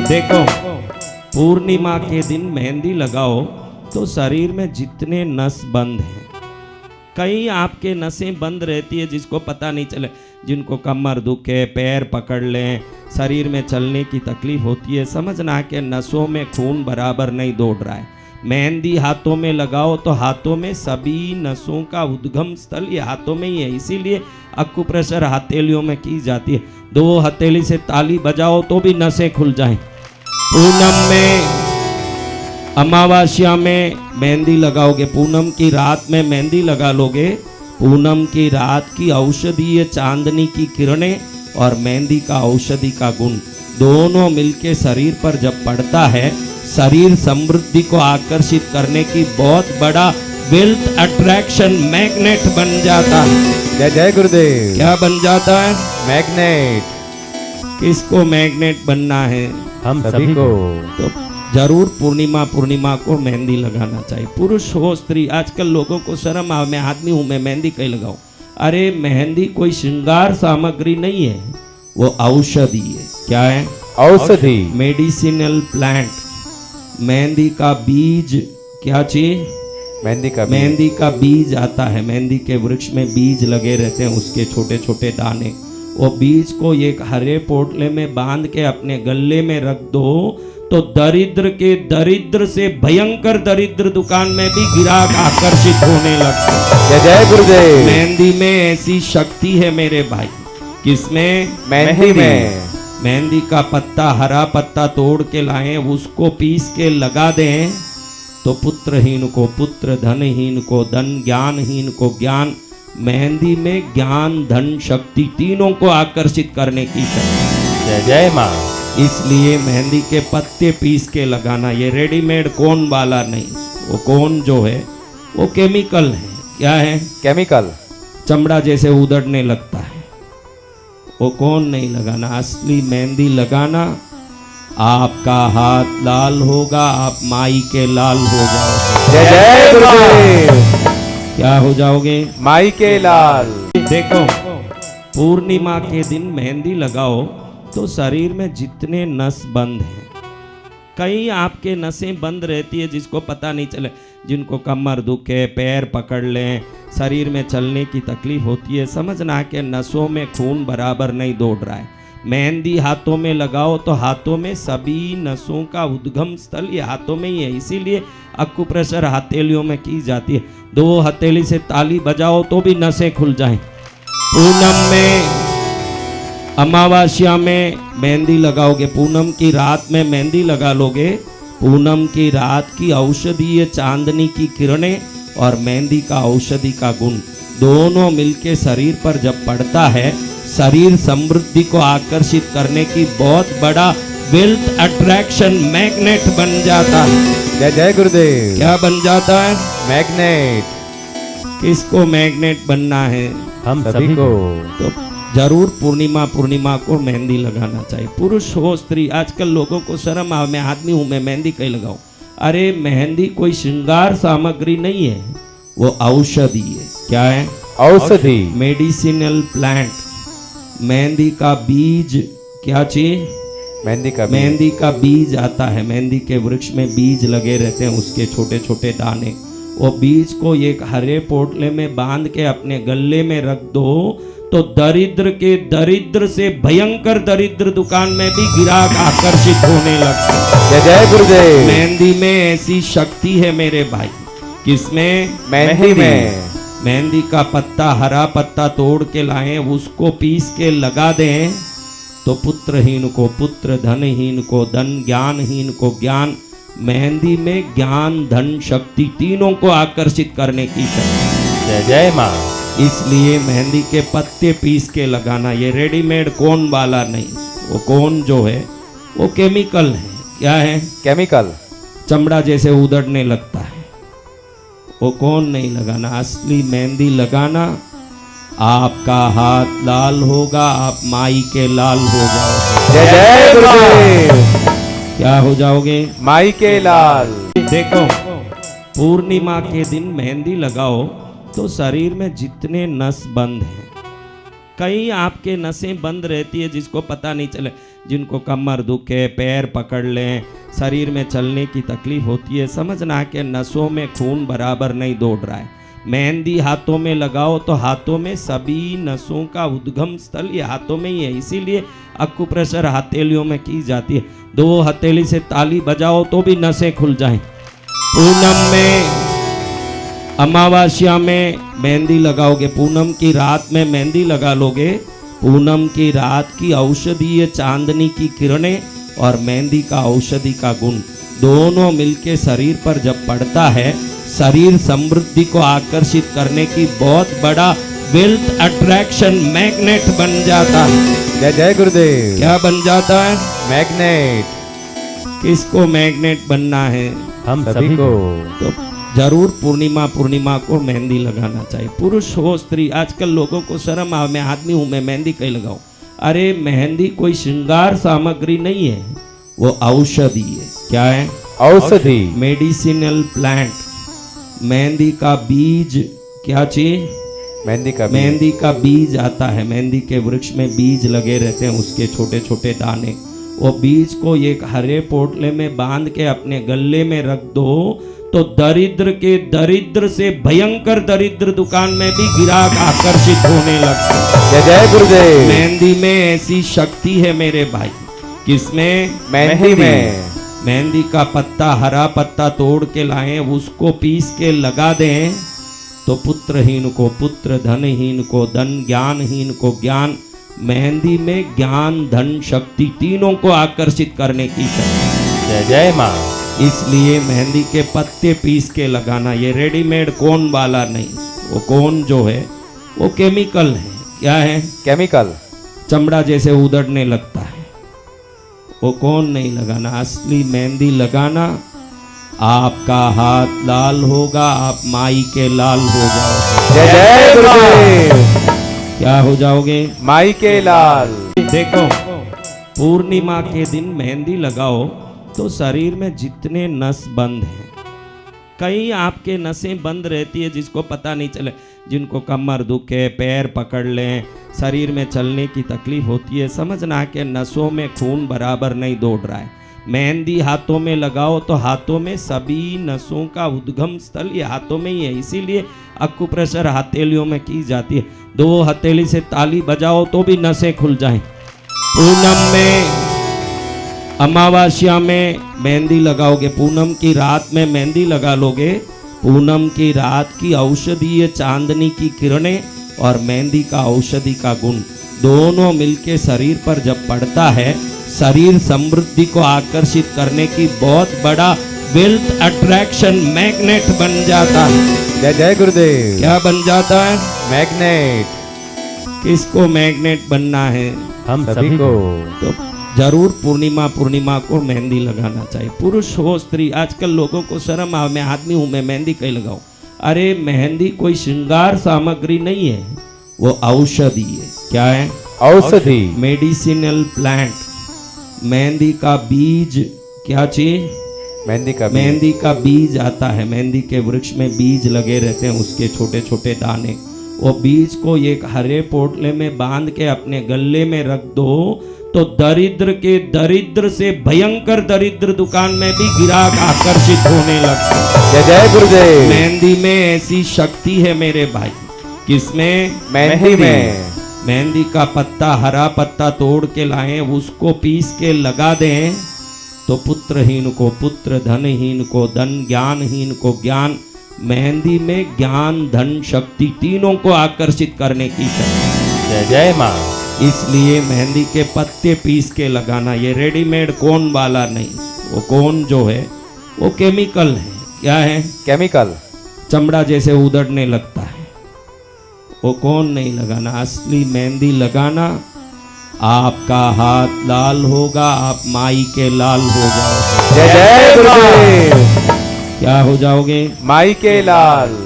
देखो, पूर्णिमा के दिन मेहंदी लगाओ तो शरीर में जितने नस बंद हैं, कई आपके नसें बंद रहती है जिसको पता नहीं चले, जिनको कमर दुखे, पैर पकड़ लें, शरीर में चलने की तकलीफ होती है, समझना कि नसों में खून बराबर नहीं दौड़ रहा है। मेहंदी हाथों में लगाओ तो हाथों में सभी नसों का उद्गम स्थल ये हाथों में ही है, इसीलिए अक्यूप्रेशर हथेलियों में की जाती है। 2 हथेली से ताली बजाओ तो भी नसें खुल जाएं। पूनम में, अमावस्या में मेहंदी लगाओगे, पूनम की रात में मेहंदी लगा लोगे, पूनम की रात की औषधि ये चांदनी की किरणें और मेहंदी का औषधि का गुण दोनों मिलके शरीर पर जब पड़ता है, शरीर समृद्धि को आकर्षित करने की बहुत बड़ा वेल्थ अट्रैक्शन मैग्नेट बन जाता है। जय जय गुरुदेव। क्या बन जाता है? मैग्नेट। किसको मैग्नेट बनना है? हम सभी को। तो जरूर पूर्णिमा को मेहंदी लगाना चाहिए, पुरुष हो स्त्री। आजकल लोगों को शर्म आ, मैं आदमी हूं, मैं मेहंदी कहीं लगाऊं। अरे मेहंदी कोई श्रृंगार सामग्री नहीं है, वो औषधि है। क्या है? औषधि। Medicinal plant. मेहंदी का बीज, क्या चीज? मेहंदी का बीज आता है, मेहंदी के वृक्ष में बीज लगे रहते हैं, उसके छोटे छोटे दाने। वो बीज को एक हरे पोटले में बांध के अपने गले में रख दो तो दरिद्र के दरिद्र से भयंकर दरिद्र दुकान में भी ग्राहक आकर्षित होने लगते हैं। जय जय गुरुदेव। मेहंदी में ऐसी शक्ति है मेरे भाई। किसमें? मेहंदी में। मेहंदी का पत्ता, हरा पत्ता तोड़ के लाएं, उसको पीस के लगा दें तो पुत्रहीन को पुत्र, धनहीन को धन, ज्ञानहीन को ज्ञान। मेहंदी में ज्ञान, धन, शक्ति तीनों को आकर्षित करने की शक्ति। जय जय माँ। इसलिए मेहंदी के पत्ते पीस के लगाना, ये रेडीमेड कोन वाला नहीं। वो कोन जो है वो केमिकल है। क्या है? केमिकल। चमड़ा जैसे उधड़ने लगता है, वो कोन नहीं लगाना। असली मेहंदी लगाना, आपका हाथ लाल होगा, आप माई के लाल हो जाओगे। जय जय गुरुदेव। क्या हो जाओगे? माई के लाल। देखो, पूर्णिमा के दिन मेहंदी लगाओ तो शरीर में जितने नस बंद हैं, कई आपके नसें बंद रहती है जिसको पता नहीं चले, जिनको कमर दुखे, पैर पकड़ लें, शरीर में चलने की तकलीफ होती है, समझना कि नसों में खून बराबर नहीं दौड़ रहा है। मेहंदी हाथों में लगाओ तो हाथों में सभी नसों का उद्गम स्थल ये हाथों में ही है, इसीलिए अक्यूप्रेशर हथेलियों में की जाती है। 2 हथेली से ताली बजाओ तो भी नसें खुल जाएं। पूनम में, अमावस्या में मेहंदी लगाओगे, पूनम की रात में मेहंदी लगा लोगे, पूनम की रात की औषधि ये चांदनी की किरणें और मेहंदी का औषधि का गुण दोनों मिलके शरीर पर जब पड़ता है, शरीर समृद्धि को आकर्षित करने की बहुत बड़ा वेल्थ अट्रैक्शन मैग्नेट बन जाता है। जय जय गुरुदेव। क्या बन जाता है? मैग्नेट। किसको मैग्नेट बनना है? हम सभी को। तो जरूर पूर्णिमा को मेहंदी लगाना चाहिए, पुरुष हो स्त्री। आजकल लोगों को शर्म आ, मैं आदमी हूं, मैं मेहंदी कहीं लगाऊं। अरे मेहंदी कोई श्रृंगार सामग्री नहीं है, वो औषधि है। क्या है? औषधि। Medicinal plant. मेहंदी का बीज, क्या चीज? मेहंदी का बीज आता है, मेहंदी के वृक्ष में बीज लगे रहते हैं, उसके छोटे छोटे दाने। वो बीज को एक हरे पोटले में बांध के अपने गले में रख दो तो दरिद्र के दरिद्र से भयंकर दरिद्र दुकान में भी ग्राहक आकर्षित होने लगते हैं। जय जय गुरुदेव। मेहंदी में ऐसी शक्ति है मेरे भाई। किसमें? मेहंदी में। मेहंदी का पत्ता, हरा पत्ता तोड़ के लाएं, उसको पीस के लगा दें तो पुत्रहीन को पुत्र, धनहीन को धन, ज्ञानहीन को ज्ञान। मेहंदी में ज्ञान, धन, शक्ति तीनों को आकर्षित करने की शक्ति। जय जय माँ। इसलिए मेहंदी के पत्ते पीस के लगाना, ये रेडीमेड कोन वाला नहीं। वो कोन जो है वो केमिकल है। क्या है? केमिकल। चमड़ा जैसे उधड़ने लगता है, वो कोन नहीं लगाना। असली मेहंदी लगाना, आपका हाथ लाल होगा, आप माई के लाल हो जाओगे। जय जय गुरुदेव। क्या हो जाओगे? माई के लाल। देखो, पूर्णिमा के दिन मेहंदी लगाओ तो शरीर में जितने नस बंद हैं, कई आपके नसें बंद रहती है जिसको पता नहीं चले, जिनको कमर दुखे, पैर पकड़ लें, शरीर में चलने की तकलीफ होती है, समझना कि नसों में खून बराबर नहीं दौड़ रहा है। मेहंदी हाथों में लगाओ तो हाथों में सभी नसों का उद्गम स्थल ये हाथों में ही है, इसीलिए अक्यूप्रेशर हथेलियों में की जाती है। 2 हथेली से ताली बजाओ तो भी नसें खुल जाएं। पूनम में, अमावस्या में मेहंदी लगाओगे, पूनम की रात में मेहंदी लगा लोगे, पूनम की रात की औषधीय चांदनी की किरणें और मेहंदी का औषधि का गुण दोनों मिलके शरीर पर जब पड़ता है, शरीर समृद्धि को आकर्षित करने की बहुत बड़ा वेल्थ अट्रैक्शन मैग्नेट बन जाता है। जय जय गुरुदेव। क्या बन जाता है? मैग्नेट। किसको मैग्नेट बनना है? हम सभी को। तो जरूर पूर्णिमा को मेहंदी लगाना चाहिए, पुरुष हो स्त्री। आजकल लोगों को शर्म आ, मैं आदमी हूं, मैं मेहंदी कहीं लगाऊं। अरे मेहंदी कोई श्रृंगार सामग्री नहीं है, वो औषधि है। क्या है? औषधि। Medicinal plant. मेहंदी का बीज, क्या चीज? मेहंदी का बीज आता है, मेहंदी के वृक्ष में बीज लगे रहते हैं, उसके छोटे छोटे दाने। वो बीज को एक हरे पोटले में बांध के अपने गले में रख दो तो दरिद्र के दरिद्र से भयंकर दरिद्र दुकान में भी ग्राहक आकर्षित होने लगते हैं। जय जय गुरुदेव। मेहंदी में ऐसी शक्ति है मेरे भाई। किसमें? मेहंदी में। मेहंदी का पत्ता, हरा पत्ता तोड़ के लाएं, उसको पीस के लगा दें तो पुत्रहीन को पुत्र, धनहीन को धन, ज्ञानहीन को ज्ञान। मेहंदी में ज्ञान, धन, शक्ति तीनों को आकर्षित करने की शक्ति। जय जय माँ। इसलिए मेहंदी के पत्ते पीस के लगाना, ये रेडीमेड कोन वाला नहीं। वो कोन जो है वो केमिकल है। क्या है? केमिकल। चमड़ा जैसे उधड़ने लगता है, वो कोन नहीं लगाना। असली मेहंदी लगाना, आपका हाथ लाल होगा, आप माई के लाल हो जाओगे। जय जय गुरुदेव। क्या हो जाओगे? माई के लाल। देखो, पूर्णिमा के दिन मेहंदी लगाओ तो शरीर में जितने नस बंद हैं, कई आपके नसें बंद रहती है जिसको पता नहीं चले, जिनको कमर दुखे, पैर पकड़ लें, शरीर में चलने की तकलीफ होती है, समझना कि नसों में खून बराबर नहीं दौड़ रहा है। मेहंदी हाथों में लगाओ तो हाथों में सभी नसों का उद्गम स्थल ये हाथों में ही है, इसीलिए अक्यूप्रेशर हथेलियों में की जाती है। 2 हथेली से ताली बजाओ तो भी नसें खुल जाएं। पूनम में, अमावस्या में मेहंदी लगाओगे, पूनम की रात में मेहंदी लगा लोगे, पूनम की रात की औषधीय चांदनी की किरणें और मेहंदी का औषधि का गुण दोनों मिलके शरीर पर जब पड़ता है, शरीर समृद्धि को आकर्षित करने की बहुत बड़ा वेल्थ अट्रैक्शन मैग्नेट बन जाता है। जय जय गुरुदेव। क्या बन जाता है? मैग्नेट। किसको मैग्नेट बनना है? हम सभी को। तो जरूर पूर्णिमा को मेहंदी लगाना चाहिए, पुरुष हो स्त्री। आजकल लोगों को शर्म आ, मैं आदमी हूं, मैं मेहंदी कहीं लगाऊं। अरे मेहंदी कोई श्रृंगार सामग्री नहीं है, वो औषधि है। क्या है? औषधि। Medicinal plant. मेहंदी का बीज, क्या चीज? मेहंदी का बीज आता है, मेहंदी के वृक्ष में बीज लगे रहते हैं, उसके छोटे छोटे दाने। वो बीज को एक हरे पोटले में बांध के अपने गले में रख दो तो दरिद्र के दरिद्र से भयंकर दरिद्र दुकान में भी ग्राहक आकर्षित होने लगते हैं। जय जय गुरुदेव। मेहंदी में ऐसी शक्ति है मेरे भाई। किसमें? मेहंदी में। मेहंदी का पत्ता, हरा पत्ता तोड़ के लाएं, उसको पीस के लगा दें तो पुत्रहीन को पुत्र, धनहीन को धन, ज्ञानहीन को ज्ञान। मेहंदी में ज्ञान, धन, शक्ति तीनों को आकर्षित करने की शक्ति। जय जय माँ। इसलिए मेहंदी के पत्ते पीस के लगाना, ये रेडीमेड कोन वाला नहीं। वो कोन जो है वो केमिकल है। क्या है? केमिकल। चमड़ा जैसे उधड़ने लगता है, वो कोन नहीं लगाना। असली मेहंदी लगाना, आपका हाथ लाल होगा, आप माई के लाल हो जाओगे। जय जय गुरुदेव। क्या हो जाओगे? माई के लाल।